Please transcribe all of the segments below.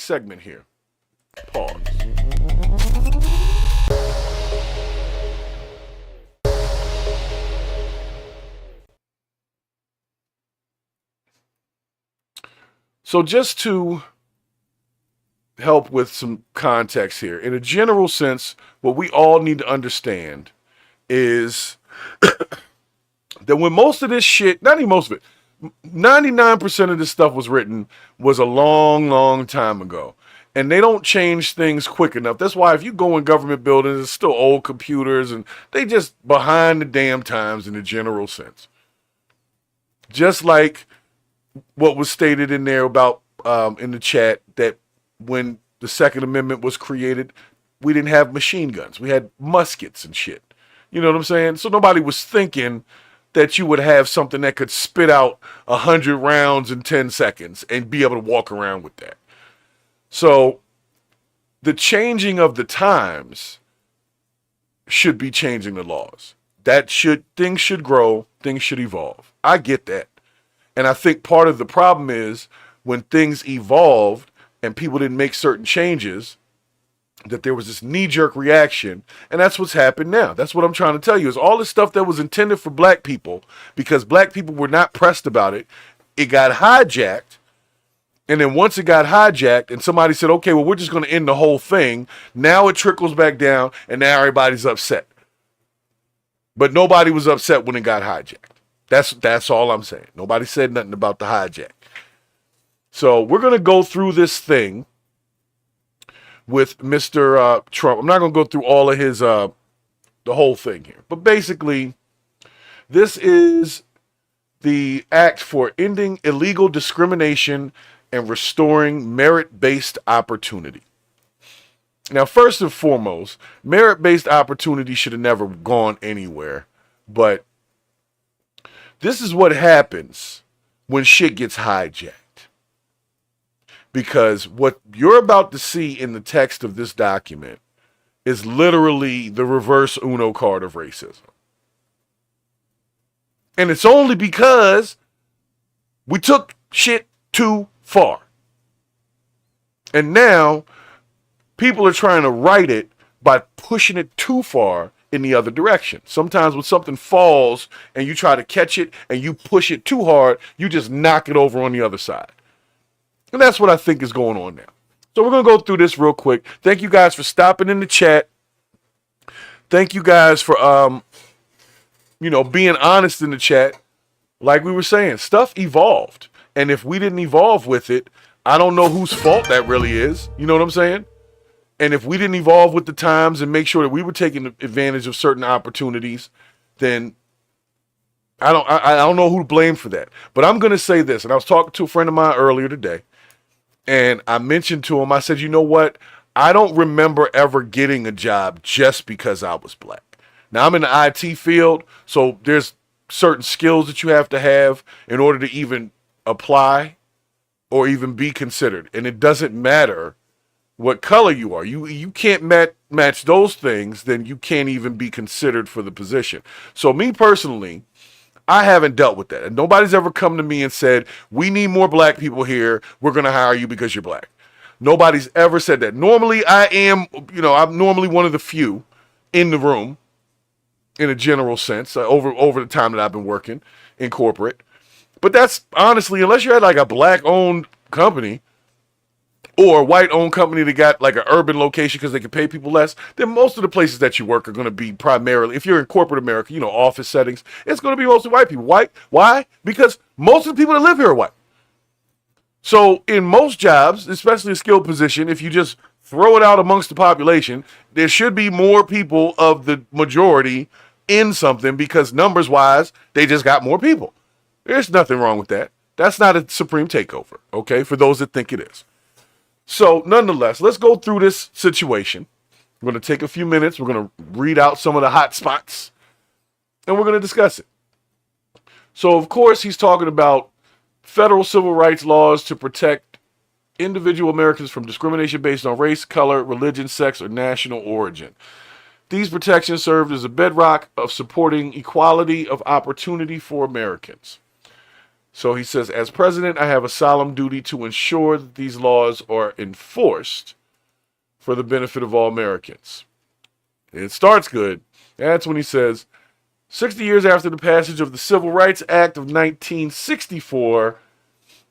next segment here. Pause. So just to help with some context here, in a general sense, what we all need to understand is that when most of this shit, not even most of it, 99% of this stuff was written was a long, long time ago. And they don't change things quick enough. That's why if you go in government buildings, it's still old computers and they just behind the damn times in a general sense. Just like what was stated in there about in the chat that when the Second Amendment was created, we didn't have machine guns. We had muskets and shit. You know what I'm saying? So nobody was thinking that you would have something that could spit out 100 rounds in 10 seconds and be able to walk around with that. So the changing of the times should be changing the laws. Things should grow, things should evolve. I get that. And I think part of the problem is when things evolved and people didn't make certain changes, that there was this knee-jerk reaction, and that's what's happened now. That's what I'm trying to tell you, is all this stuff that was intended for black people, because black people were not pressed about it, it got hijacked, and then once it got hijacked, and somebody said, okay, well, we're just going to end the whole thing, now it trickles back down, and now everybody's upset. But nobody was upset when it got hijacked. That's all I'm saying. Nobody said nothing about the hijack. So we're going to go through this thing with Mr. Trump. I'm not going to go through all of his, the whole thing here. But basically, this is the act for ending illegal discrimination and restoring merit-based opportunity. Now, first and foremost, merit-based opportunity should have never gone anywhere. But this is what happens when shit gets hijacked. Because what you're about to see in the text of this document is literally the reverse Uno card of racism. And it's only because we took shit too far. And now people are trying to right it by pushing it too far in the other direction. Sometimes when something falls and you try to catch it and you push it too hard, you just knock it over on the other side. And that's what I think is going on now. So we're going to go through this real quick. Thank you guys for stopping in the chat. Thank you guys for, being honest in the chat. Like we were saying, stuff evolved. And if we didn't evolve with it, I don't know whose fault that really is. You know what I'm saying? And if we didn't evolve with the times and make sure that we were taking advantage of certain opportunities, then I don't know who to blame for that. But I'm going to say this, and I was talking to a friend of mine earlier today. And I mentioned to him, I said, you know what? I don't remember ever getting a job just because I was black. Now, I'm in the IT field, so there's certain skills that you have to have in order to even apply or even be considered. And it doesn't matter what color you are. You can't match those things, then you can't even be considered for the position. So me personally, I haven't dealt with that. And nobody's ever come to me and said, we need more black people here. We're going to hire you because you're black. Nobody's ever said that. Normally, I'm normally one of the few in the room in a general sense over the time that I've been working in corporate. But that's honestly, unless you're at like a black-owned company or a white-owned company that got like an urban location because they can pay people less, then most of the places that you work are going to be primarily, if you're in corporate America, office settings, it's going to be mostly white people. Why? Because most of the people that live here are white. So in most jobs, especially a skilled position, if you just throw it out amongst the population, there should be more people of the majority in something because numbers-wise, they just got more people. There's nothing wrong with that. That's not a supreme takeover, okay, for those that think it is. So, nonetheless, let's go through this situation. We're going to take a few minutes. We're going to read out some of the hot spots, and we're going to discuss it. So, of course, he's talking about federal civil rights laws to protect individual Americans from discrimination based on race, color, religion, sex, or national origin. These protections served as a bedrock of supporting equality of opportunity for Americans. So he says, as president, I have a solemn duty to ensure that these laws are enforced for the benefit of all Americans. It starts good. That's when he says, 60 years after the passage of the Civil Rights Act of 1964,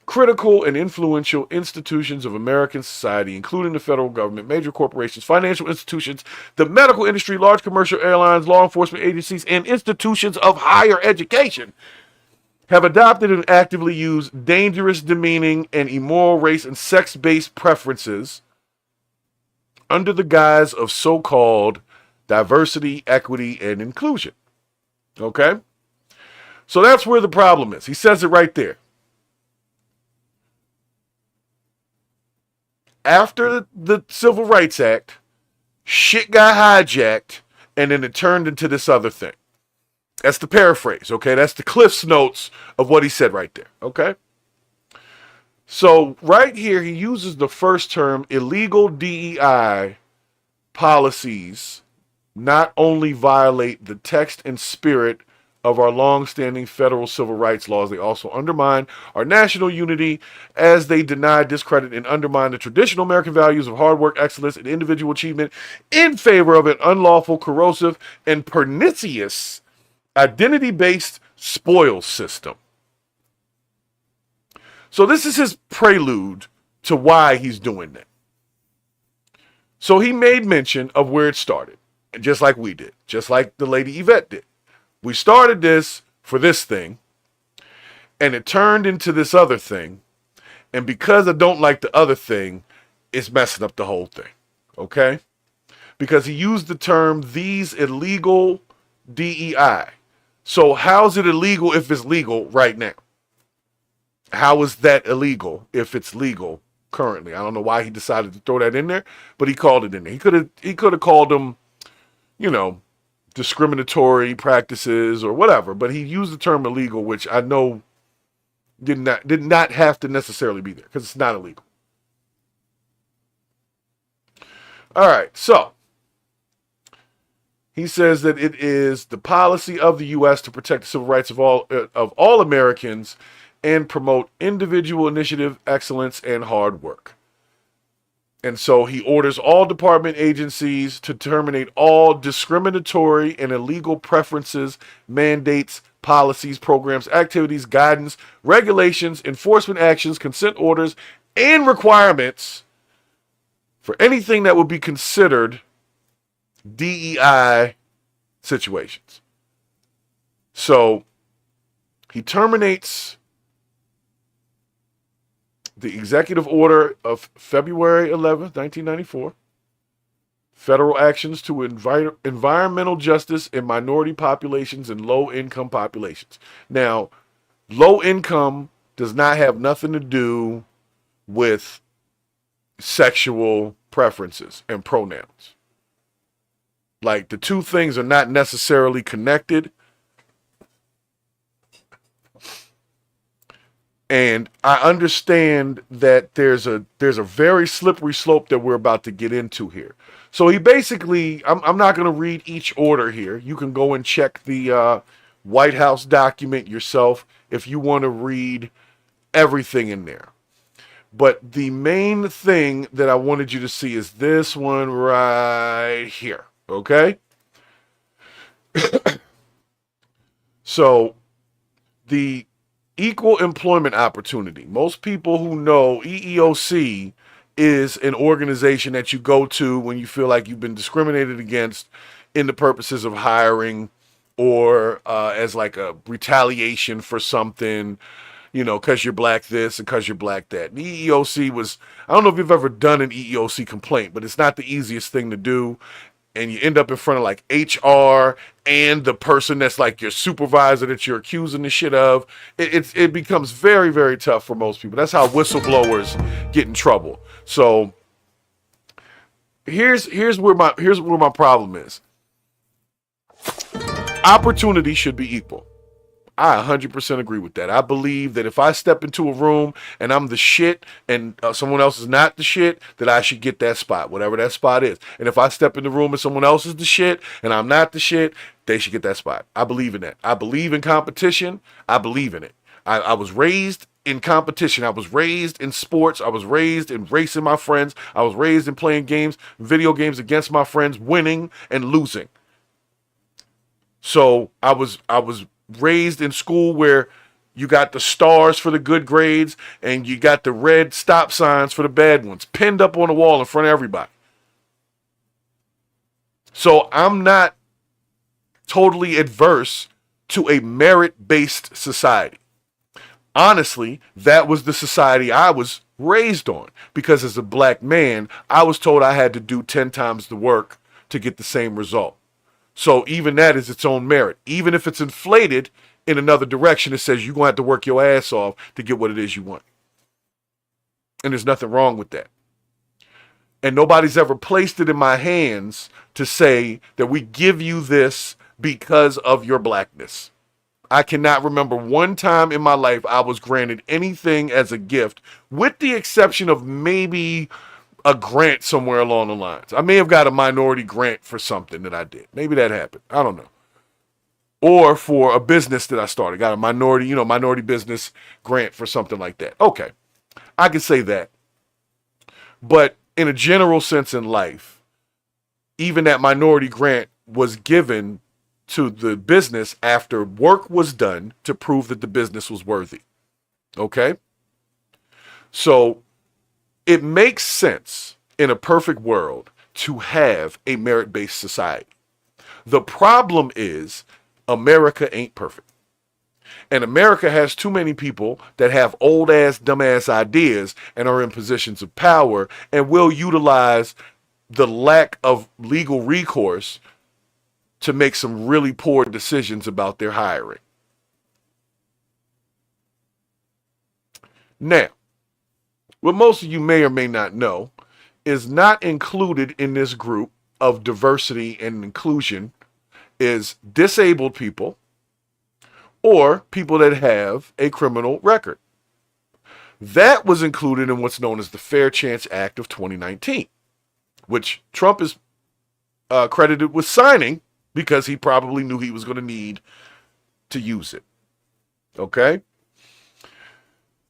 critical and influential institutions of American society, including the federal government, major corporations, financial institutions, the medical industry, large commercial airlines, law enforcement agencies, and institutions of higher education, have adopted and actively used dangerous, demeaning, and immoral race and sex-based preferences under the guise of so-called diversity, equity, and inclusion. Okay? So that's where the problem is. He says it right there. After the Civil Rights Act, shit got hijacked, and then it turned into this other thing. That's the paraphrase, okay? That's the Cliff's Notes of what he said right there, okay? So right here, he uses the first term, illegal DEI policies not only violate the text and spirit of our long-standing federal civil rights laws, they also undermine our national unity as they deny, discredit, and undermine the traditional American values of hard work, excellence, and individual achievement in favor of an unlawful, corrosive, and pernicious identity-based spoils system. So this is his prelude to why he's doing that. So he made mention of where it started, just like we did, just like the lady Yvette did. We started this for this thing, and it turned into this other thing, and because I don't like the other thing, it's messing up the whole thing, okay? Because he used the term, these illegal DEI. So how's it illegal if it's legal right now? How is that illegal if it's legal currently? I don't know why he decided to throw that in there, but he called it in there. He could have called them, discriminatory practices or whatever, but he used the term illegal, which I know did not have to necessarily be there because it's not illegal. All right, so he says that it is the policy of the U.S. to protect the civil rights of all Americans and promote individual initiative, excellence, and hard work. And so he orders all department agencies to terminate all discriminatory and illegal preferences, mandates, policies, programs, activities, guidance, regulations, enforcement actions, consent orders, and requirements for anything that would be considered DEI situations. So he terminates the executive order of February 11th, 1994, federal actions to environmental justice in minority populations and low-income populations. Now, low income does not have nothing to do with sexual preferences and pronouns. Like, the two things are not necessarily connected. And I understand that there's a very slippery slope that we're about to get into here. So he basically, I'm not going to read each order here. You can go and check the White House document yourself if you want to read everything in there. But the main thing that I wanted you to see is this one right here. Okay? So, the equal employment opportunity. Most people who know EEOC is an organization that you go to when you feel like you've been discriminated against in the purposes of hiring or as like a retaliation for something, because you're black this and because you're black that. The EEOC was, I don't know if you've ever done an EEOC complaint, but it's not the easiest thing to do. And you end up in front of like HR and the person that's like your supervisor that you're accusing the shit of. It becomes very, very tough for most people. That's how whistleblowers get in trouble. So here's where my problem is. Opportunity should be equal. I 100% agree with that. I believe that if I step into a room and I'm the shit and someone else is not the shit, that I should get that spot, whatever that spot is. And if I step in the room and someone else is the shit and I'm not the shit, they should get that spot. I believe in that. I believe in competition. I believe in it. I was raised in competition. I was raised in sports. I was raised in racing my friends. I was raised in playing games, video games against my friends, winning and losing. So I was raised in school where you got the stars for the good grades and you got the red stop signs for the bad ones pinned up on the wall in front of everybody. So I'm not totally adverse to a merit-based society. Honestly, that was the society I was raised on, because as a black man, I was told I had to do 10 times the work to get the same result. So even that is its own merit. Even if it's inflated in another direction, it says you're going to have to work your ass off to get what it is you want. And there's nothing wrong with that. And nobody's ever placed it in my hands to say that we give you this because of your blackness. I cannot remember one time in my life I was granted anything as a gift, with the exception of maybe a grant somewhere along the lines. I may have got a minority grant for something that I did. Maybe that happened. I don't know. Or for a business that I started. Got a minority business grant for something like that. Okay. I can say that. But in a general sense in life, even that minority grant was given to the business after work was done to prove that the business was worthy. Okay? So it makes sense in a perfect world to have a merit-based society. The problem is America ain't perfect. And America has too many people that have old-ass, dumb-ass ideas and are in positions of power and will utilize the lack of legal recourse to make some really poor decisions about their hiring. Now, what most of you may or may not know is not included in this group of diversity and inclusion is disabled people or people that have a criminal record. That was included in what's known as the Fair Chance Act of 2019, which Trump is credited with signing because he probably knew he was going to need to use it. Okay?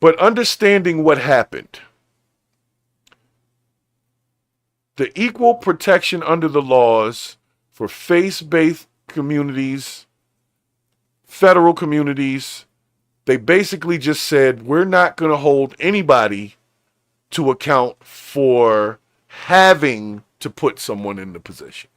But understanding what happened, the equal protection under the laws for faith-based communities, federal communities, they basically just said, we're not going to hold anybody to account for having to put someone in the position.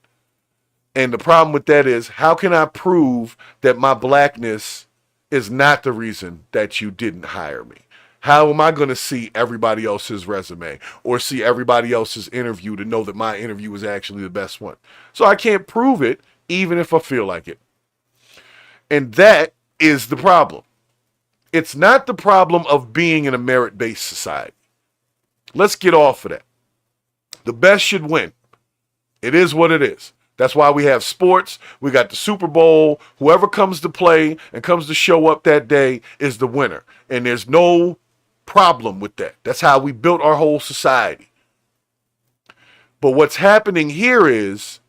And the problem with that is, how can I prove that my blackness is not the reason that you didn't hire me? How am I going to see everybody else's resume or see everybody else's interview to know that my interview was actually the best one? So I can't prove it even if I feel like it. And that is the problem. It's not the problem of being in a merit-based society. Let's get off of that. The best should win. It is what it is. That's why we have sports. We got the Super Bowl. Whoever comes to play and comes to show up that day is the winner. And there's no problem with that. That's how we built our whole society. But what's happening here is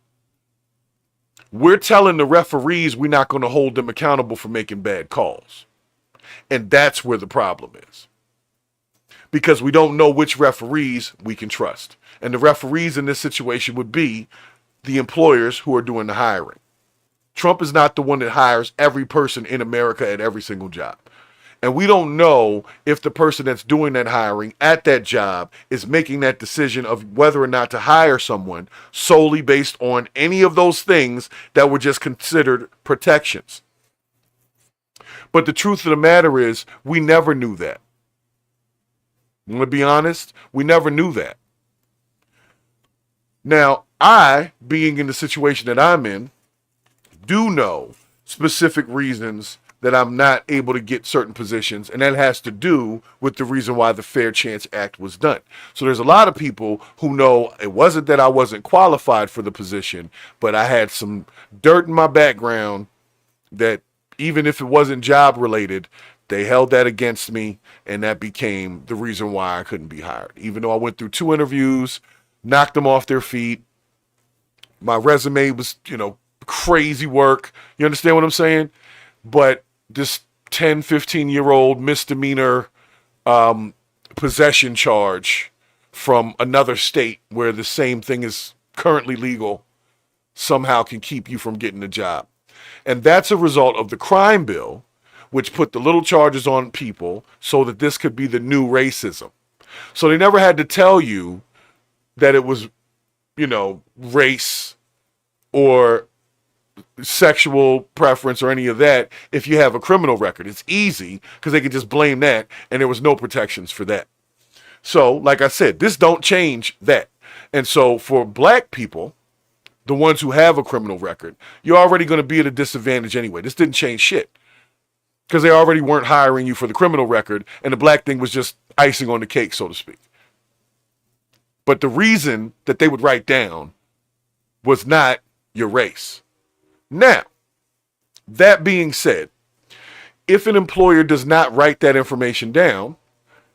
we're telling the referees we're not going to hold them accountable for making bad calls. And that's where the problem is. Because we don't know which referees we can trust. And the referees in this situation would be the employers who are doing the hiring. Trump is not the one that hires every person in America at every single job. And we don't know if the person that's doing that hiring at that job is making that decision of whether or not to hire someone solely based on any of those things that were just considered protections. But the truth of the matter is, we never knew that. I'm going to be honest, we never knew that. Now, I, being in the situation that I'm in, do know specific reasons that I'm not able to get certain positions, and that has to do with the reason why the Fair Chance Act was done. So there's a lot of people who know it wasn't that I wasn't qualified for the position, but I had some dirt in my background that even if it wasn't job related, they held that against me, and that became the reason why I couldn't be hired. Even though I went through 2 interviews, knocked them off their feet, my resume was, crazy work. You understand what I'm saying? But this 10, 15-year-old misdemeanor possession charge from another state where the same thing is currently legal somehow can keep you from getting a job. And that's a result of the crime bill, which put the little charges on people so that this could be the new racism. So they never had to tell you that it was, race or sexual preference or any of that if you have a criminal record. It's easy because they could just blame that, and there was no protections for that. So, like I said, this don't change that. And so for black people, the ones who have a criminal record, you're already going to be at a disadvantage anyway. This didn't change shit because they already weren't hiring you for the criminal record, and the black thing was just icing on the cake, so to speak. But the reason that they would write down was not your race. Now, that being said, if an employer does not write that information down,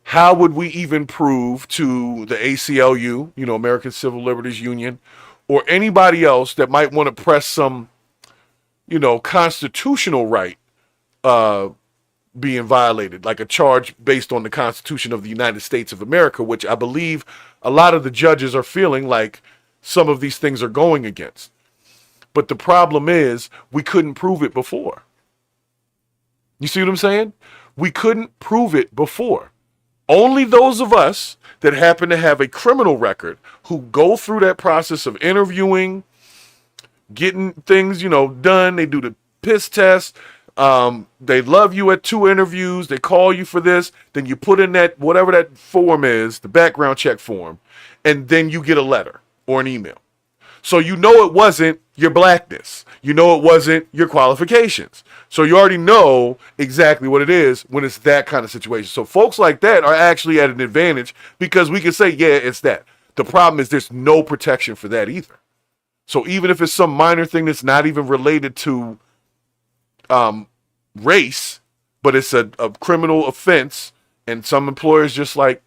how would we even prove to the ACLU, American Civil Liberties Union, or anybody else that might want to press some, constitutional right being violated, like a charge based on the Constitution of the United States of America, which I believe a lot of the judges are feeling like some of these things are going against. But the problem is we couldn't prove it before. You see what I'm saying? We couldn't prove it before. Only those of us that happen to have a criminal record who go through that process of interviewing, getting things, done. They do the piss test. They love you at 2 interviews. They call you for this. Then you put in that, whatever that form is, the background check form, and then you get a letter or an email. So it wasn't your blackness. It wasn't your qualifications. So you already know exactly what it is when it's that kind of situation. So folks like that are actually at an advantage because we can say, yeah, it's that. The problem is there's no protection for that either. So even if it's some minor thing that's not even related to race, but it's a criminal offense, and some employers just like,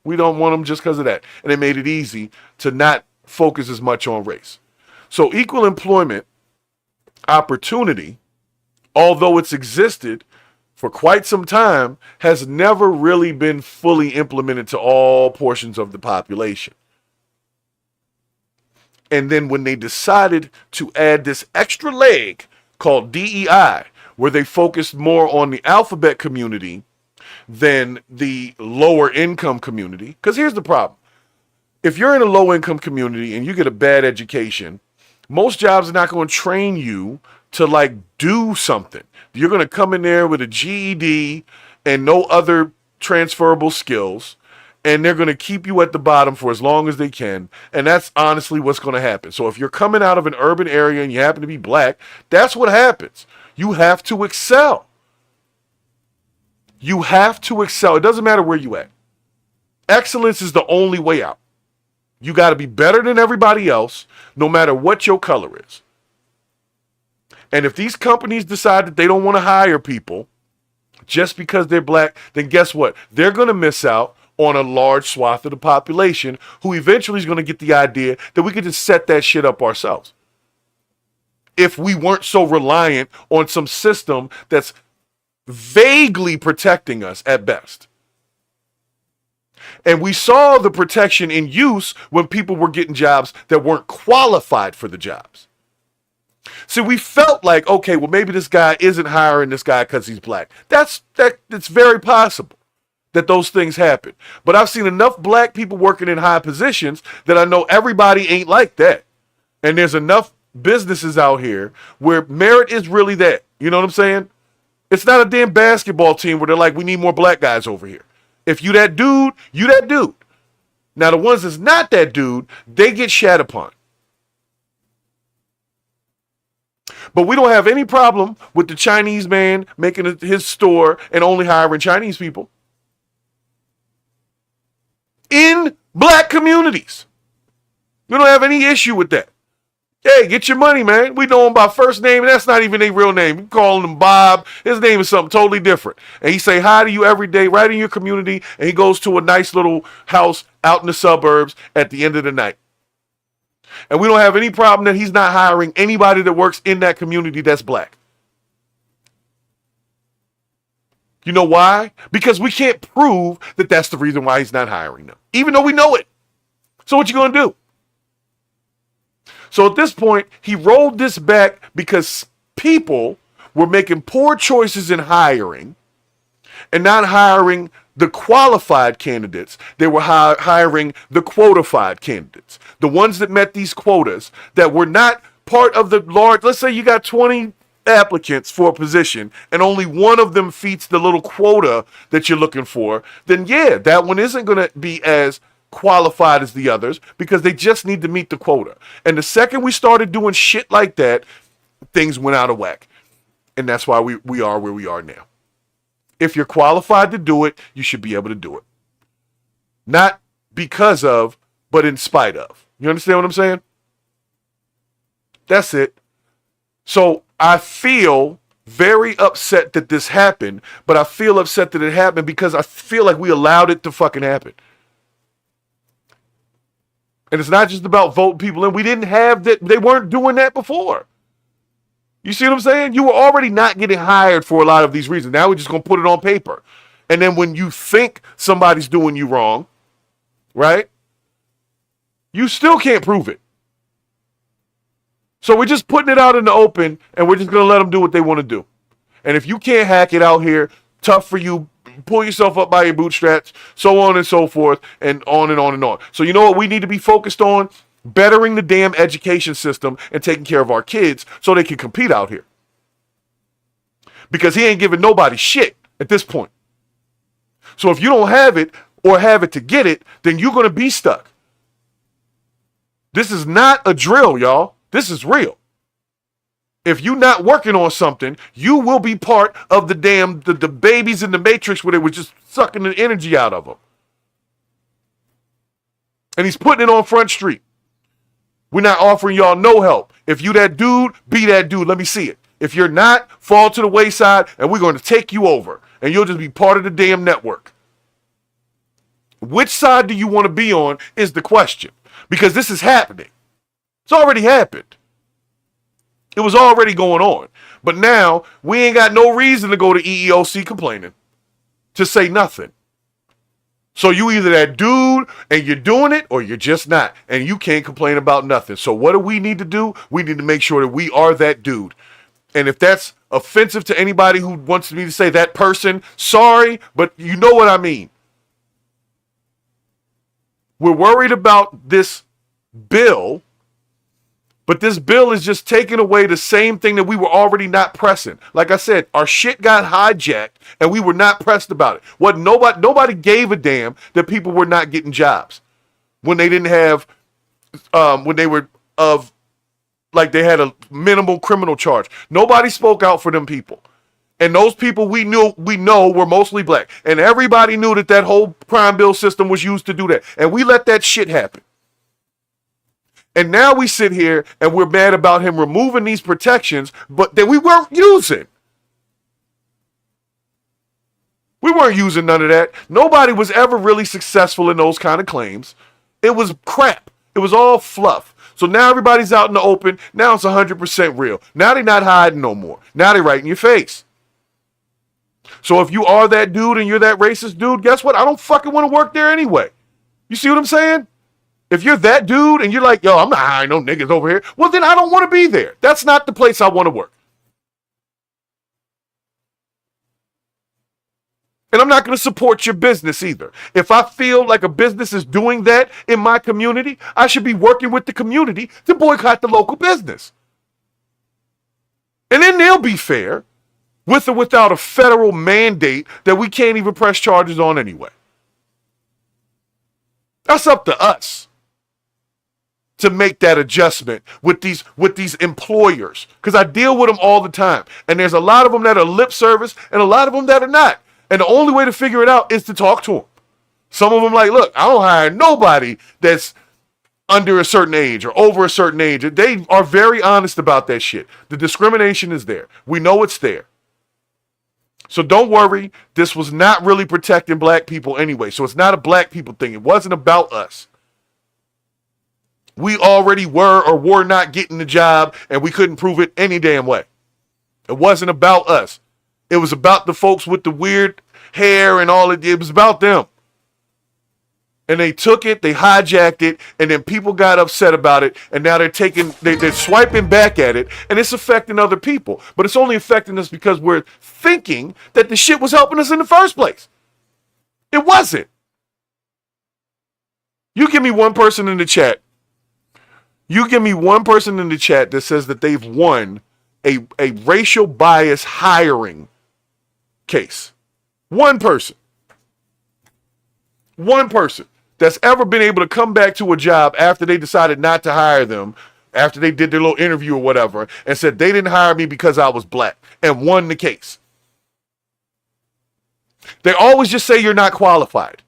we don't want them just because of that. And it made it easy to not focus as much on race. So equal employment opportunity, although it's existed for quite some time, has never really been fully implemented to all portions of the population. And then when they decided to add this extra leg called DEI, where they focused more on the alphabet community than the lower income community, because here's the problem. If you're in a low income community and you get a bad education, most jobs are not going to train you to do something. You're going to come in there with a GED and no other transferable skills, and they're going to keep you at the bottom for as long as they can. And that's honestly what's going to happen. So if you're coming out of an urban area and you happen to be black, that's what happens. You have to excel. You have to excel. It doesn't matter where you at. Excellence is the only way out. You got to be better than everybody else, no matter what your color is. And if these companies decide that they don't want to hire people just because they're black, then guess what? They're going to miss out on a large swath of the population who eventually is going to get the idea that we could just set that shit up ourselves. If we weren't so reliant on some system that's vaguely protecting us at best. And we saw the protection in use when people were getting jobs that weren't qualified for the jobs. See, we felt like, okay, well, maybe this guy isn't hiring this guy because he's black. It's very possible that those things happen. But I've seen enough black people working in high positions that I know everybody ain't like that. And there's enough businesses out here where merit is really that. You know what I'm saying? It's not a damn basketball team where they're like, we need more black guys over here. If you that dude, you that dude. Now, the ones that's not that dude, they get shat upon. But we don't have any problem with the Chinese man making his store and only hiring Chinese people in black communities. We don't have any issue with that. Hey, get your money, man. We know him by first name, and that's not even a real name. You calling him Bob. His name is something totally different. And he say hi to you every day, right in your community, and he goes to a nice little house out in the suburbs at the end of the night. And we don't have any problem that he's not hiring anybody that works in that community that's black. You know why? Because we can't prove that that's the reason why he's not hiring them, even though we know it. So what you gonna do? So at this point, he rolled this back because people were making poor choices in hiring and not hiring the qualified candidates. They were hiring the quotified candidates, the ones that met these quotas that were not part of the large. Let's say you got 20 applicants for a position and only one of them feats the little quota that you're looking for, then yeah, that one isn't going to be as qualified as the others because they just need to meet the quota. And the second we started doing shit like that, things went out of whack. And that's why we are where we are now. If you're qualified to do it, you should be able to do it. Not because of, but in spite of. You understand what I'm saying? That's it. So I feel very upset that this happened, but I feel upset that it happened because I feel like we allowed it to fucking happen. And it's not just about voting people in. We didn't have that. They weren't doing that before. You see what I'm saying? You were already not getting hired for a lot of these reasons. Now we're just going to put it on paper. And then when you think somebody's doing you wrong, right? You still can't prove it. So we're just putting it out in the open and we're just going to let them do what they want to do. And if you can't hack it out here, tough for you. Pull yourself up by your bootstraps, so on and so forth, and on and on and on. So you know what we need to be focused on? Bettering the damn education system and taking care of our kids so they can compete out here. Because he ain't giving nobody shit at this point. So if you don't have it or have it to get it, then you're going to be stuck. This is not a drill, y'all. This is real. If you're not working on something, you will be part of the damn, the babies in the Matrix where they were just sucking the energy out of them. And he's putting it on Front Street. We're not offering y'all no help. If you that dude, be that dude. Let me see it. If you're not, fall to the wayside and we're going to take you over. And you'll just be part of the damn network. Which side do you want to be on is the question. Because this is happening. It's already happened. It was already going on. But now, we ain't got no reason to go to EEOC complaining. To say nothing. So you either that dude and you're doing it or you're just not. And you can't complain about nothing. So what do we need to do? We need to make sure that we are that dude. And if that's offensive to anybody who wants me to say that person, sorry, but you know what I mean. We're worried about this bill. But this bill is just taking away the same thing that we were already not pressing. Like I said, our shit got hijacked and we were not pressed about it. Nobody gave a damn that people were not getting jobs when they didn't have, when they were like they had a minimal criminal charge. Nobody spoke out for them people. And those people we know were mostly black. And everybody knew that whole crime bill system was used to do that. And we let that shit happen. And now we sit here and we're mad about him removing these protections, but that we weren't using. We weren't using none of that. Nobody was ever really successful in those kind of claims. It was crap. It was all fluff. So now everybody's out in the open. Now it's 100% real. Now they're not hiding no more. Now they're right in your face. So if you are that dude and you're that racist dude, guess what? I don't fucking want to work there anyway. You see what I'm saying? If you're that dude and you're like, yo, I'm not hiring no niggas over here, well, then I don't want to be there. That's not the place I want to work. And I'm not going to support your business either. If I feel like a business is doing that in my community, I should be working with the community to boycott the local business. And then they'll be fair, with or without a federal mandate that we can't even press charges on anyway. That's up to us to make that adjustment with these employers, because I deal with them all the time, and there's a lot of them that are lip service and a lot of them that are not, and the only way to figure it out is to talk to them. Some of them like, look, I don't hire nobody that's under a certain age or over a certain age. They are very honest about that shit. The discrimination is there. We know it's there. So don't worry, this was not really protecting black people anyway, so it's not a black people thing. It wasn't about us. We already were or were not getting the job, and we couldn't prove it any damn way. It wasn't about us. It was about the folks with the weird hair and all it was about them. And they took it, they hijacked it, and then people got upset about it, and now they're swiping back at it, and it's affecting other people. But it's only affecting us because we're thinking that the shit was helping us in the first place. It wasn't. You give me one person in the chat. You give me one person in the chat that says that they've won a racial bias hiring case. One person. One person that's ever been able to come back to a job after they decided not to hire them, after they did their little interview or whatever, and said they didn't hire me because I was black, and won the case. They always just say you're not qualified.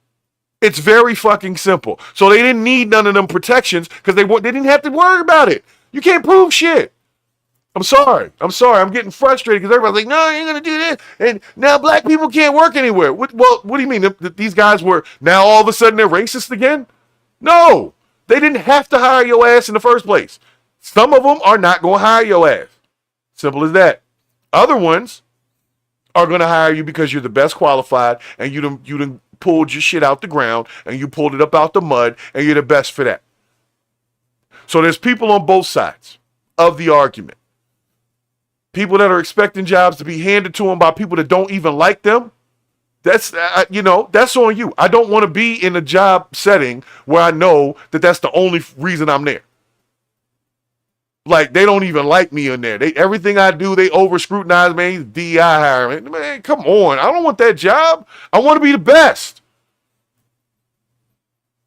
It's very fucking simple. So they didn't need none of them protections because they didn't have to worry about it. You can't prove shit. I'm sorry. I'm getting frustrated because everybody's like, no, you ain't going to do this. And now black people can't work anywhere. What do you mean? These guys were, now all of a sudden they're racist again? No. They didn't have to hire your ass in the first place. Some of them are not going to hire your ass. Simple as that. Other ones are going to hire you because you're the best qualified and you done pulled your shit out the ground and you pulled it up out the mud and you're the best for that. So there's people on both sides of the argument. People that are expecting jobs to be handed to them by people that don't even like them. That's, that's on you. I don't want to be in a job setting where I know that that's the only reason I'm there. Like, they don't even like me in there. Everything I do, they over scrutinize, man. He's DEI hiring. Man, come on. I don't want that job. I want to be the best.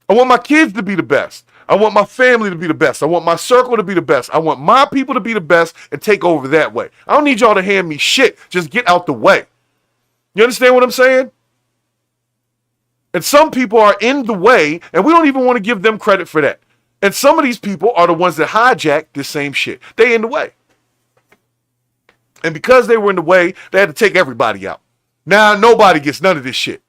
I want my kids to be the best. I want my family to be the best. I want my circle to be the best. I want my people to be the best and take over that way. I don't need y'all to hand me shit. Just get out the way. You understand what I'm saying? And some people are in the way, and we don't even want to give them credit for that. And some of these people are the ones that hijack this same shit. They in the way. And because they were in the way, they had to take everybody out. Now nobody gets none of this shit.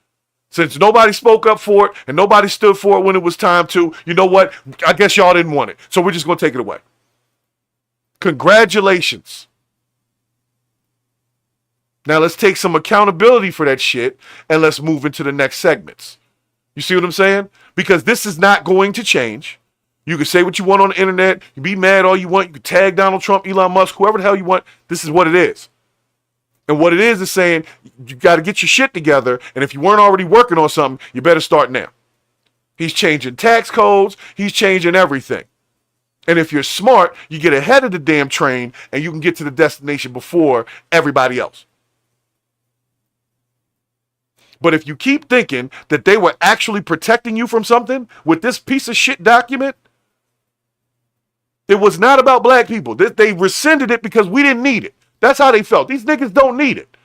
Since nobody spoke up for it and nobody stood for it when it was time to, you know what? I guess y'all didn't want it. So we're just going to take it away. Congratulations. Now let's take some accountability for that shit and let's move into the next segments. You see what I'm saying? Because this is not going to change. You can say what you want on the internet. You can be mad all you want. You can tag Donald Trump, Elon Musk, whoever the hell you want. This is what it is. And what it is saying, you got to get your shit together. And if you weren't already working on something, you better start now. He's changing tax codes. He's changing everything. And if you're smart, you get ahead of the damn train and you can get to the destination before everybody else. But if you keep thinking that they were actually protecting you from something with this piece of shit document, it was not about black people. They rescinded it because we didn't need it. That's how they felt. These niggas don't need it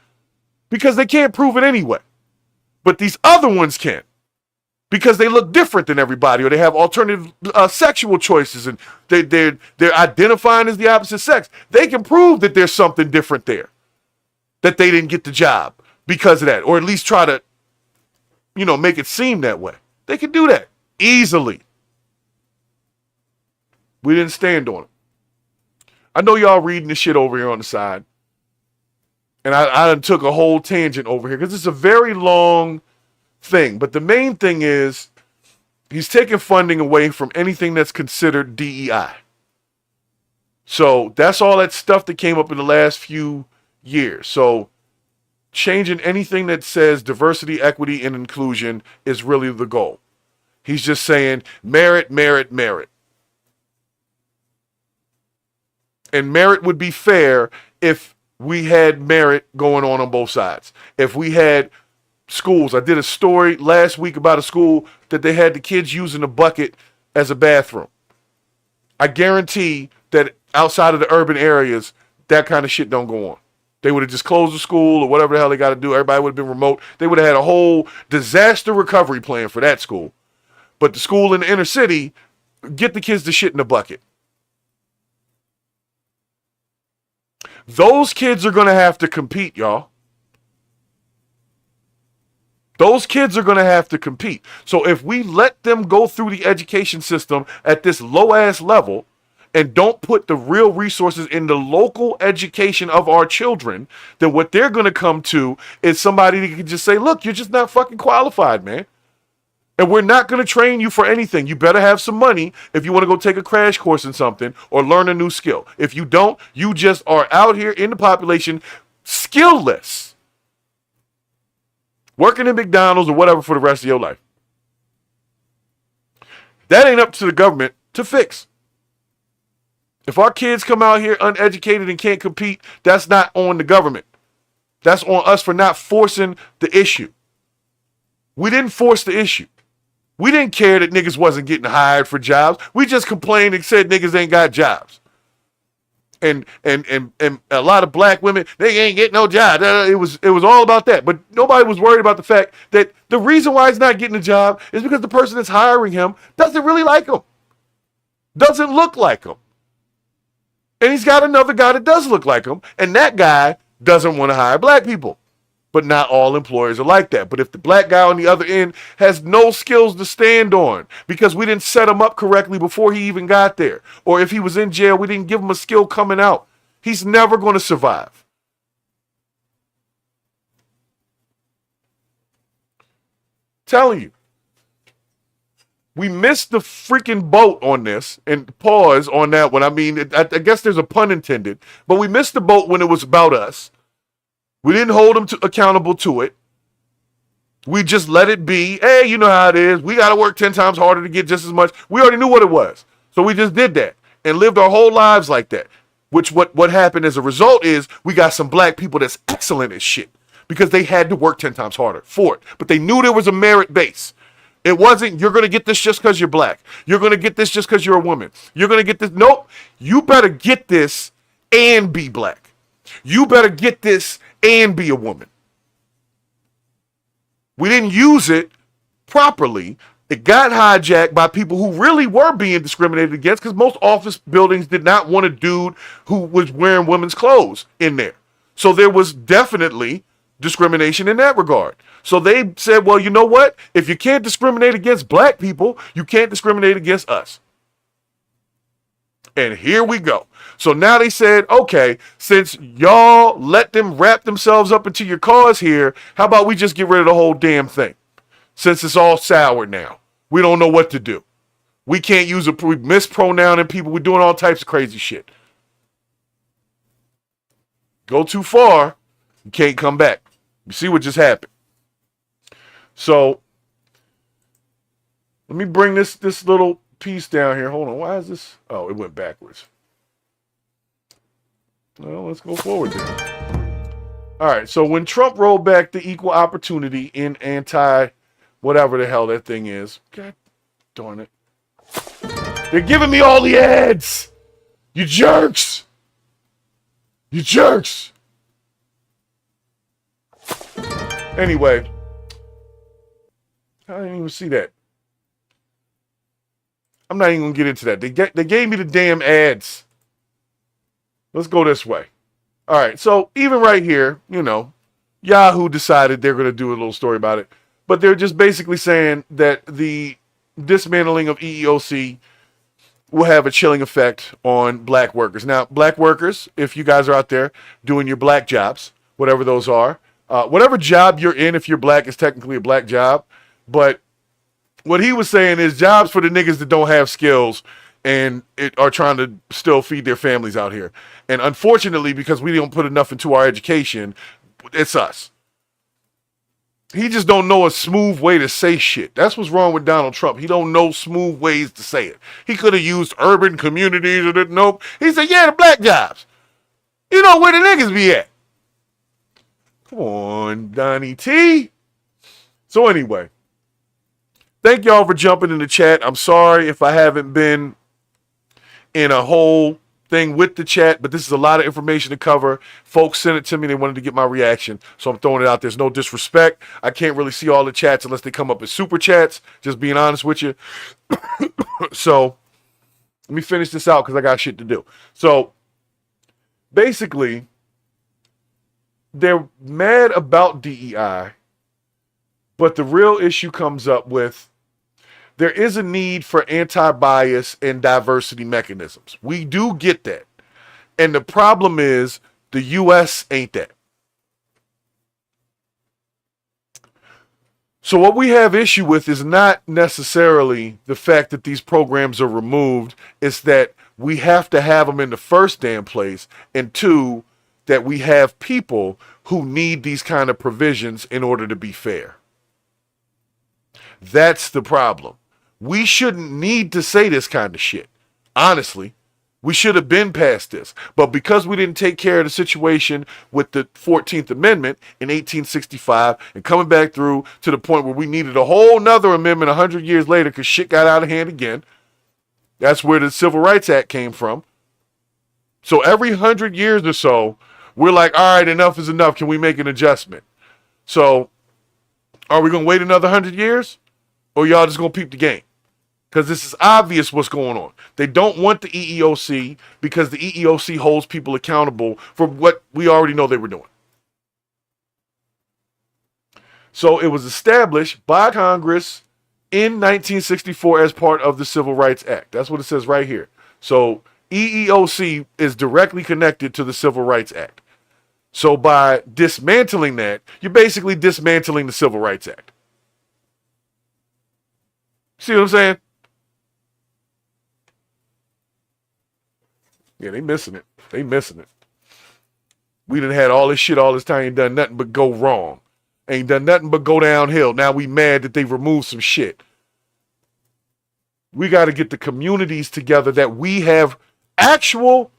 because they can't prove it anyway. But these other ones can because they look different than everybody or they have alternative sexual choices and they're identifying as the opposite sex. They can prove that there's something different there, that they didn't get the job because of that, or at least try to, make it seem that way. They can do that easily. We didn't stand on it. I know y'all reading this shit over here on the side. And I took a whole tangent over here because it's a very long thing. But the main thing is he's taking funding away from anything that's considered DEI. So that's all that stuff that came up in the last few years. So changing anything that says diversity, equity, and inclusion is really the goal. He's just saying merit, merit, merit. And merit would be fair if we had merit going on both sides. If we had schools. I did a story last week about a school that they had the kids using a bucket as a bathroom. I guarantee that outside of the urban areas, that kind of shit don't go on. They would have just closed the school or whatever the hell they got to do. Everybody would have been remote. They would have had a whole disaster recovery plan for that school. But the school in the inner city, get the kids to shit in the bucket. Those kids are going to have to compete, y'all. Those kids are going to have to compete. So if we let them go through the education system at this low-ass level and don't put the real resources in the local education of our children, then what they're going to come to is somebody that can just say, look, you're just not fucking qualified, man. And we're not going to train you for anything. You better have some money if you want to go take a crash course in something or learn a new skill. If you don't, you just are out here in the population skillless, working in McDonald's or whatever for the rest of your life. That ain't up to the government to fix. If our kids come out here uneducated and can't compete, that's not on the government. That's on us for not forcing the issue. We didn't force the issue. We didn't care that niggas wasn't getting hired for jobs. We just complained and said niggas ain't got jobs. And a lot of black women, they ain't getting no job. It was all about that. But nobody was worried about the fact that the reason why he's not getting a job is because the person that's hiring him doesn't really like him. Doesn't look like him. And he's got another guy that does look like him. And that guy doesn't want to hire black people. But not all employers are like that. But if the black guy on the other end has no skills to stand on because we didn't set him up correctly before he even got there, or if he was in jail, we didn't give him a skill coming out, he's never going to survive. Telling you. We missed the freaking boat on this, and pause on that one. I mean, I guess there's a pun intended, but we missed the boat when it was about us. We didn't hold them accountable to it. We just let it be. Hey, you know how it is. We got to work 10 times harder to get just as much. We already knew what it was. So we just did that and lived our whole lives like that. Which what happened as a result is we got some black people that's excellent at shit because they had to work 10 times harder for it. But they knew there was a merit base. It wasn't, you're going to get this just because you're black. You're going to get this just because you're a woman. You're going to get this. Nope. You better get this and be black. You better get this and be a woman. We didn't use it properly. It got hijacked by people who really were being discriminated against because most office buildings did not want a dude who was wearing women's clothes in there. So there was definitely discrimination in that regard. So they said, well, you know what? If you can't discriminate against black people, you can't discriminate against us. And here we go. So now they said, okay, since y'all let them wrap themselves up into your cause here, how about we just get rid of the whole damn thing? Since it's all sour now. We don't know what to do. We can't use we mispronouncing people. We're doing all types of crazy shit. Go too far, you can't come back. You see what just happened. So let me bring this little piece down here. Hold on. Why is this? Oh, it went backwards. Well, let's go forward then. All right. So when Trump rolled back the equal opportunity in whatever the hell that thing is, God darn it. They're giving me all the ads. You jerks. You jerks. Anyway, I didn't even see that. I'm not even going to get into that. They gave me the damn ads. Let's go this way. All right, so even right here, Yahoo decided they're going to do a little story about it. But they're just basically saying that the dismantling of EEOC will have a chilling effect on black workers. Now, black workers, if you guys are out there doing your black jobs, whatever those are, whatever job you're in, if you're black, is technically a black job. But what he was saying is jobs for the niggas that don't have skills and are trying to still feed their families out here. And unfortunately, because we don't put enough into our education, it's us. He just don't know a smooth way to say shit. That's what's wrong with Donald Trump. He don't know smooth ways to say it. He could have used urban communities or nope. He said, yeah, the black jobs. You know where the niggas be at. Come on, Donnie T. So anyway, thank y'all for jumping in the chat. I'm sorry if I haven't been in a whole thing with the chat, but this is a lot of information to cover. Folks sent it to me. They wanted to get my reaction, so I'm throwing it out. There's no disrespect. I can't really see all the chats unless they come up as super chats, just being honest with you. So let me finish this out because I got shit to do. So basically, they're mad about DEI, but the real issue comes up with there is a need for anti-bias and diversity mechanisms. We do get that. And the problem is the U.S. ain't that. So what we have issue with is not necessarily the fact that these programs are removed. It's that we have to have them in the first damn place. And two, that we have people who need these kind of provisions in order to be fair. That's the problem. We shouldn't need to say this kind of shit. Honestly, we should have been past this. But because we didn't take care of the situation with the 14th Amendment in 1865 and coming back through to the point where we needed a whole nother amendment 100 years later because shit got out of hand again. That's where the Civil Rights Act came from. So every 100 years or so, we're like, all right, enough is enough. Can we make an adjustment? So are we going to wait another 100 years? Or y'all just going to peep the game? Because this is obvious what's going on. They don't want the EEOC because the EEOC holds people accountable for what we already know they were doing. So it was established by Congress in 1964 as part of the Civil Rights Act. That's what it says right here. So EEOC is directly connected to the Civil Rights Act. So by dismantling that, you're basically dismantling the Civil Rights Act. See what I'm saying? Yeah, they missing it. They missing it. We done had all this shit all this time, ain't done nothing but go wrong. Ain't done nothing but go downhill. Now we mad that they removed some shit. We got to get the communities together that we have actual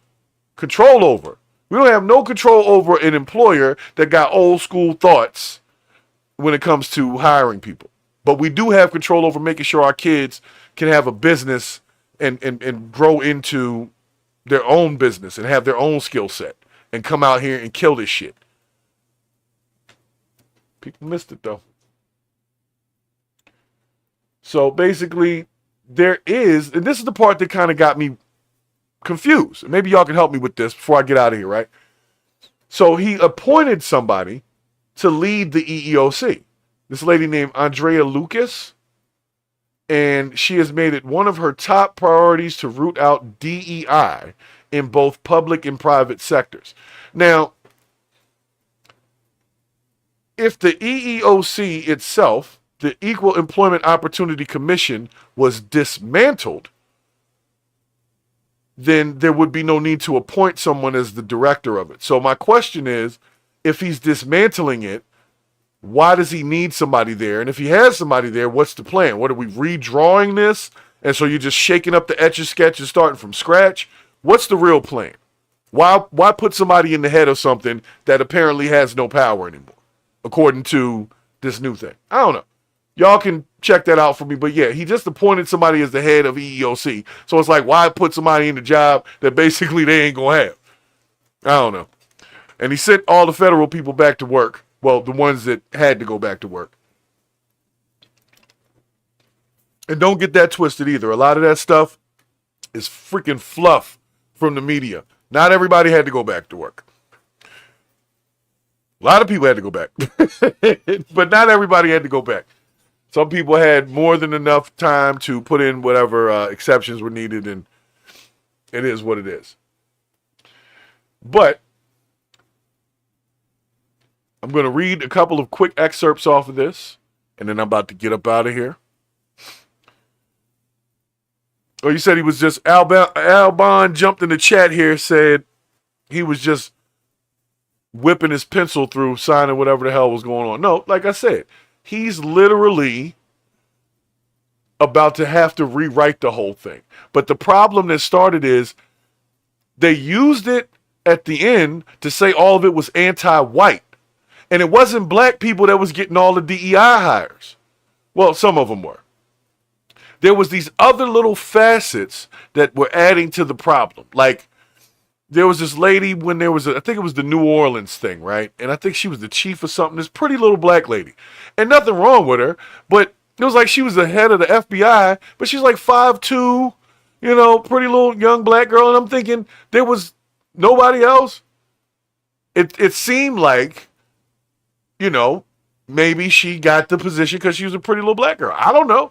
control over. We don't have no control over an employer that got old school thoughts when it comes to hiring people. But we do have control over making sure our kids can have a business and grow into their own business and have their own skill set and come out here and kill this shit. People missed it though. So basically there is, and this is the part that kind of got me confused. Maybe y'all can help me with this before I get out of here, right? So he appointed somebody to lead the EEOC. This lady named Andrea Lucas. And she has made it one of her top priorities to root out DEI in both public and private sectors. Now, if the EEOC itself, the Equal Employment Opportunity Commission, was dismantled, then there would be no need to appoint someone as the director of it. So my question is, if he's dismantling it, why does he need somebody there? And if he has somebody there, what's the plan? What are we redrawing this? And so you're just shaking up the Etch-a-Sketch and starting from scratch? What's the real plan? Why put somebody in the head of something that apparently has no power anymore, according to this new thing? I don't know. Y'all can check that out for me. But yeah, he just appointed somebody as the head of EEOC. So it's like, why put somebody in the job that basically they ain't going to have? I don't know. And he sent all the federal people back to work. Well, the ones that had to go back to work. And don't get that twisted either. A lot of that stuff is freaking fluff from the media. Not everybody had to go back to work. A lot of people had to go back. But not everybody had to go back. Some people had more than enough time to put in whatever exceptions were needed, and it is what it is. But I'm going to read a couple of quick excerpts off of this, and then I'm about to get up out of here. Oh, you said he was just, Alban jumped in the chat here, said he was just whipping his pencil through, signing whatever the hell was going on. No, like I said, he's literally about to have to rewrite the whole thing. But the problem that started is they used it at the end to say all of it was anti-white. And it wasn't black people that was getting all the DEI hires. Well, some of them were. There was these other little facets that were adding to the problem. Like, there was this lady when there was, I think it was the New Orleans thing, right? And I think she was the chief of something, this pretty little black lady. And nothing wrong with her, but it was like she was the head of the FBI, but she's like 5'2", you know, pretty little young black girl. And I'm thinking, there was nobody else. It seemed like, you know, maybe she got the position because she was a pretty little black girl. I don't know.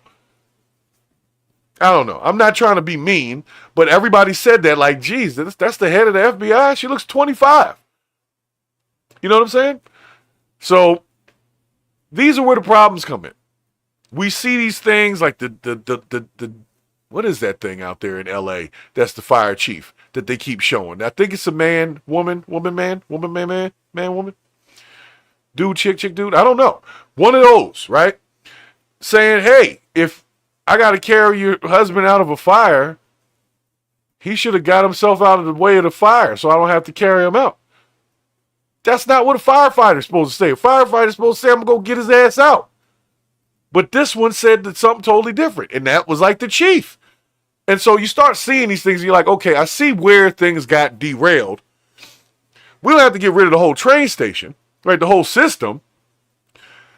I don't know. I'm not trying to be mean, but everybody said that like, geez, that's the head of the FBI. She looks 25. You know what I'm saying? So these are where the problems come in. We see these things like the what is that thing out there in LA that's the fire chief that they keep showing? I think it's a man, woman, man, woman, dude, chick, dude. I don't know. One of those, right? Saying, hey, if I got to carry your husband out of a fire, he should have got himself out of the way of the fire so I don't have to carry him out. That's not what a firefighter's supposed to say. A firefighter's supposed to say, I'm going to go get his ass out. But this one said that something totally different, and that was like the chief. And so you start seeing these things, and you're like, okay, I see where things got derailed. We don't have to get rid of the whole train station, right? The whole system.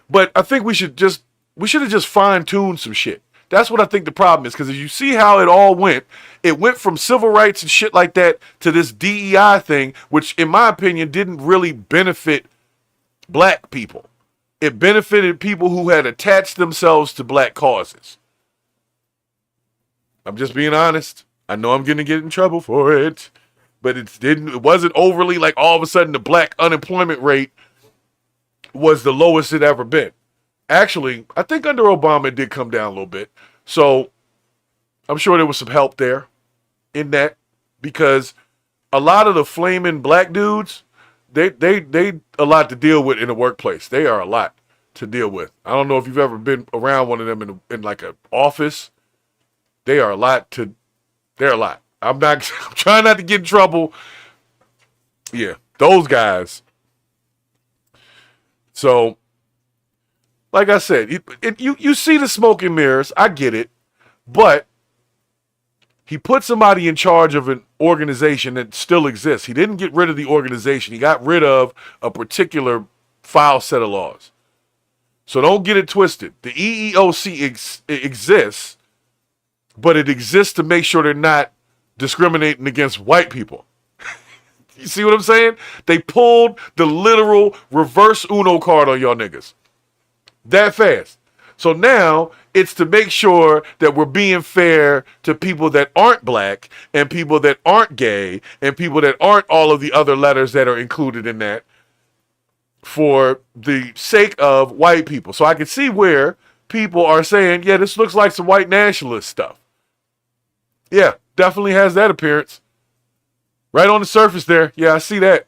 But I think we should have just fine-tuned some shit. That's what I think the problem is, because as you see how it all went, it went from civil rights and shit like that to this DEI thing, which in my opinion didn't really benefit black people. It benefited people who had attached themselves to black causes. I'm just being honest. I know I'm going to get in trouble for it, but it wasn't overly like all of a sudden the black unemployment rate was the lowest it ever been. Actually, I think under Obama it did come down a little bit. So I'm sure there was some help there in that, because a lot of the flaming black dudes, they a lot to deal with in the workplace. They are a lot to deal with. I don't know if you've ever been around one of them in like an office. They're a lot. I'm trying not to get in trouble. Yeah, those guys. So, like I said, you see the smoke and mirrors. I get it. But he put somebody in charge of an organization that still exists. He didn't get rid of the organization. He got rid of a particular file set of laws. So don't get it twisted. The EEOC exists, but it exists to make sure they're not discriminating against white people. You see what I'm saying? They pulled the literal reverse Uno card on y'all niggas. That fast. So now it's to make sure that we're being fair to people that aren't black and people that aren't gay and people that aren't all of the other letters that are included in that for the sake of white people. So I can see where people are saying, yeah, this looks like some white nationalist stuff. Yeah, definitely has that appearance. Right on the surface there. Yeah, I see that.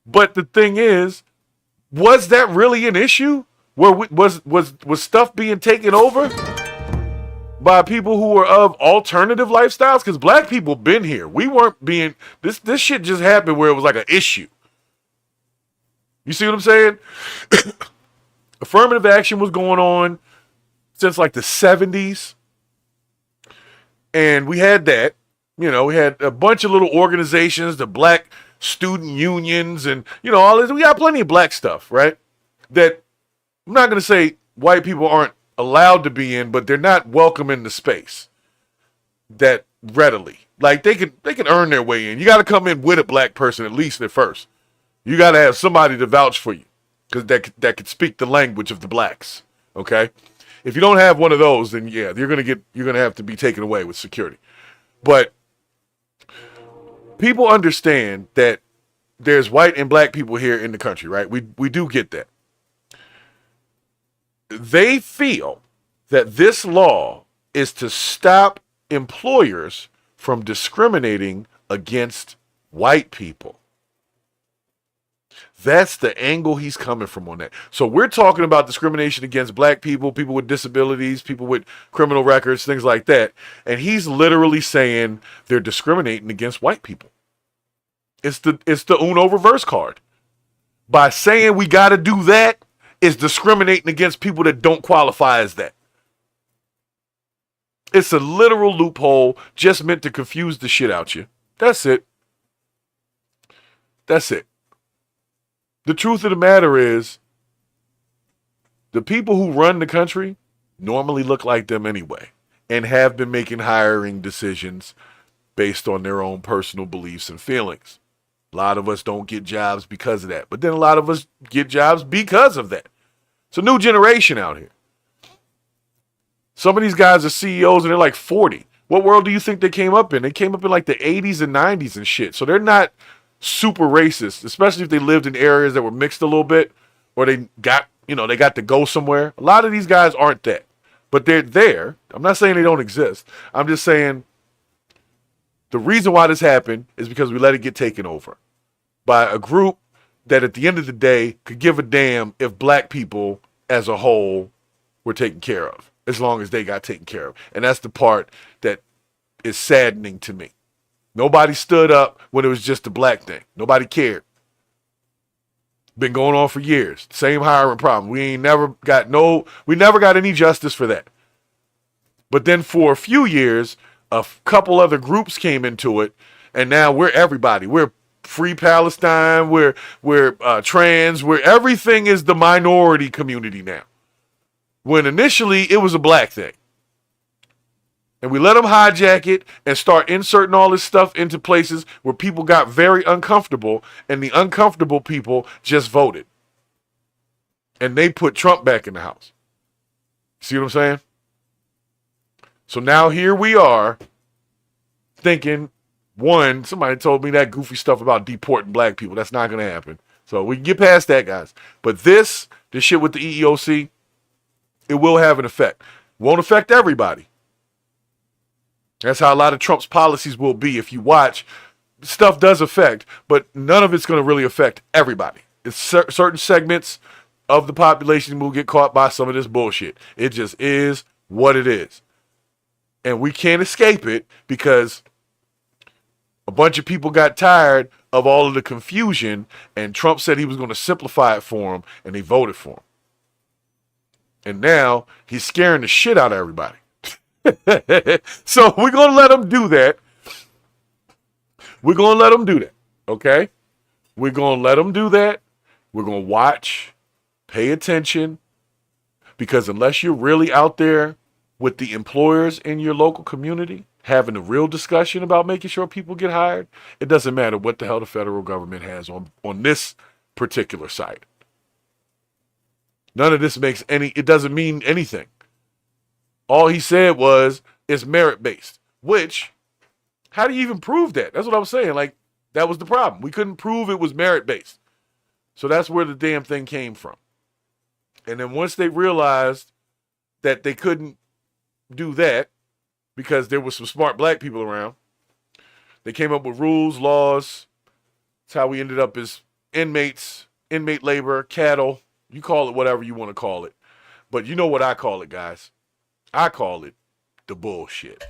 But the thing is, was that really an issue? Was stuff being taken over by people who were of alternative lifestyles? Because black people been here. We weren't being, this shit just happened where it was like an issue. You see what I'm saying? Affirmative action was going on since like the 70s. And we had that. You know, we had a bunch of little organizations, the black student unions, and, you know, all this. We got plenty of black stuff, right? That I'm not going to say white people aren't allowed to be in, but they're not welcome in the space that readily. Like, they can earn their way in. You got to come in with a black person, at least at first. You got to have somebody to vouch for you, because that could speak the language of the blacks, okay? If you don't have one of those, then yeah, you're gonna have to be taken away with security. But people understand that there's white and black people here in the country, right? We do get that. They feel that this law is to stop employers from discriminating against white people. That's the angle he's coming from on that. So we're talking about discrimination against black people, people with disabilities, people with criminal records, things like that. And he's literally saying they're discriminating against white people. It's the Uno reverse card. By saying we got to do that, is discriminating against people that don't qualify as that. It's a literal loophole just meant to confuse the shit out you. That's it. That's it. The truth of the matter is, the people who run the country normally look like them anyway, and have been making hiring decisions based on their own personal beliefs and feelings. A lot of us don't get jobs because of that, but then a lot of us get jobs because of that. It's a new generation out here. Some of these guys are CEOs and they're like 40. What world do you think they came up in? They came up in like the 80s and 90s and shit. So they're not super racist, especially if they lived in areas that were mixed a little bit or they got, they got to go somewhere. A lot of these guys aren't that, but they're there. I'm not saying they don't exist. I'm just saying the reason why this happened is because we let it get taken over by a group that at the end of the day could give a damn if black people as a whole were taken care of, as long as they got taken care of. And that's the part that is saddening to me. Nobody stood up when it was just a black thing. Nobody cared. Been going on for years. Same hiring problem. We never got any justice for that. But then for a few years, a couple other groups came into it, and now we're everybody. We're Free Palestine, we're trans, everything is the minority community now. When initially it was a black thing. And we let them hijack it and start inserting all this stuff into places where people got very uncomfortable, and the uncomfortable people just voted. And they put Trump back in the house. See what I'm saying? So now here we are thinking, somebody told me that goofy stuff about deporting black people. That's not going to happen. So we can get past that, guys. But this shit with the EEOC, it will have an effect. Won't affect everybody. That's how a lot of Trump's policies will be. If you watch, stuff does affect, but none of it's going to really affect everybody. It's certain segments of the population will get caught by some of this bullshit. It just is what it is. And we can't escape it because a bunch of people got tired of all of the confusion, and Trump said he was going to simplify it for them, and they voted for him. And now he's scaring the shit out of everybody. So we're going to let him do that. We're going to let him do that. Okay? We're going to let him do that. We're going to watch, pay attention, because unless you're really out there with the employers in your local community, having a real discussion about making sure people get hired, it doesn't matter what the hell the federal government has on this particular site. None of this it doesn't mean anything. All he said was it's merit-based, which, how do you even prove that? That's what I was saying. Like, that was the problem. We couldn't prove it was merit-based. So that's where the damn thing came from. And then once they realized that they couldn't do that, because there was some smart black people around, they came up with rules, laws. That's how we ended up as inmate labor, cattle. You call it whatever you want to call it. But you know what I call it, guys. I call it the bullshit.